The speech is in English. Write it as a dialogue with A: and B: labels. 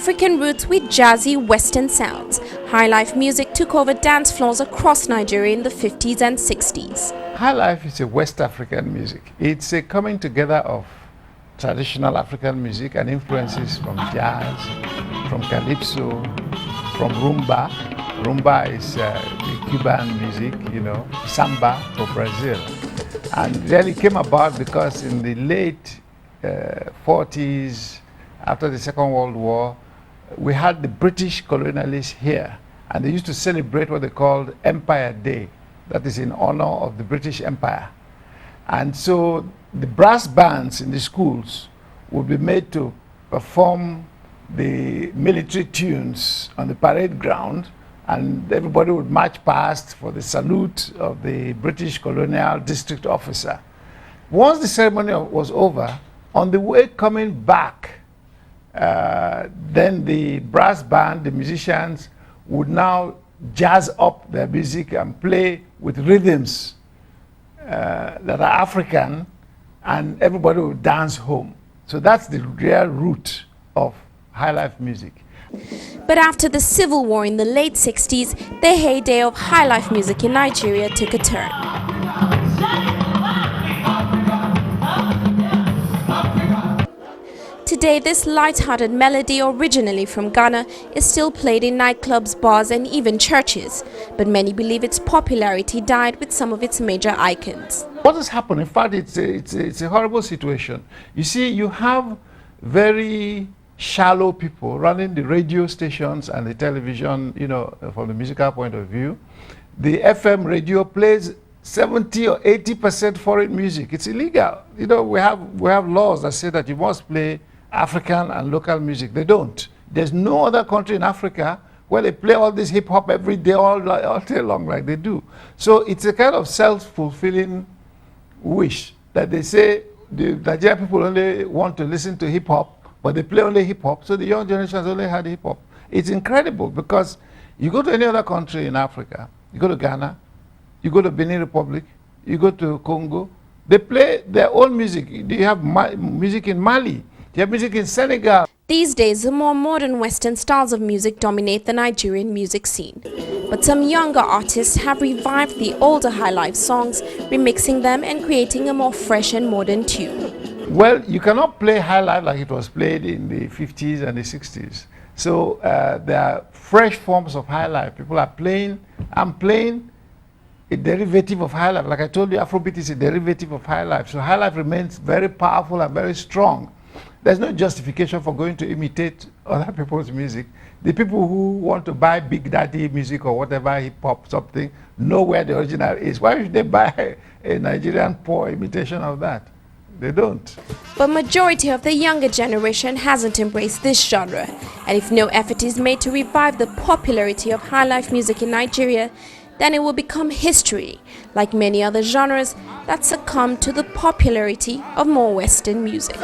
A: African roots with jazzy Western sounds, highlife music took over dance floors across Nigeria in the 50s and 60s.
B: Highlife is a West African music. It's a coming together of traditional African music and influences from jazz, from calypso, from rumba. Rumba is the Cuban music, samba for Brazil. And really came about because in the late 40s, after the Second World War, we had the British colonialists here, and they used to celebrate what they called Empire Day. That is in honor of the British Empire. And so the brass bands in the schools would be made to perform the military tunes on the parade ground, and everybody would march past for the salute of the British colonial district officer. Once the ceremony was over, on the way coming back, then the brass band, the musicians, would now jazz up their music and play with rhythms that are African, and everybody would dance home. So that's the real root of highlife music.
A: But after the civil war in the late 60s, the heyday of highlife music in Nigeria took a turn. Today, this light-hearted melody, originally from Ghana, is still played in nightclubs, bars and even churches. But many believe its popularity died with some of its major icons.
B: What has happened? In fact, it's a horrible situation. You see, you have very shallow people running the radio stations and the television, from the musical point of view. The FM radio plays 70 or 80% foreign music. It's illegal. We have laws that say that you must play African and local music. They don't. There's no other country in Africa where they play all this hip hop every day, all day long, like they do. So it's a kind of self-fulfilling wish that they say the Nigerian people only want to listen to hip hop, but they play only hip hop. So the young generation has only had hip hop. It's incredible because you go to any other country in Africa, you go to Ghana, you go to Benin Republic, you go to Congo, they play their own music. You have music in Mali. You have music in Senegal.
A: These days, the more modern Western styles of music dominate the Nigerian music scene. But some younger artists have revived the older highlife songs, remixing them and creating a more fresh and modern tune.
B: Well, you cannot play highlife like it was played in the 50s and the 60s. So there are fresh forms of highlife. People are playing. I'm playing a derivative of highlife. Like I told you, Afrobeat is a derivative of highlife. So highlife remains very powerful and very strong. There's no justification for going to imitate other people's music. The people who want to buy Big Daddy music or whatever, hip hop, something, know where the original is. Why should they buy a Nigerian poor imitation of that? They don't.
A: But majority of the younger generation hasn't embraced this genre. And if no effort is made to revive the popularity of highlife music in Nigeria, then it will become history, like many other genres that succumb to the popularity of more Western music.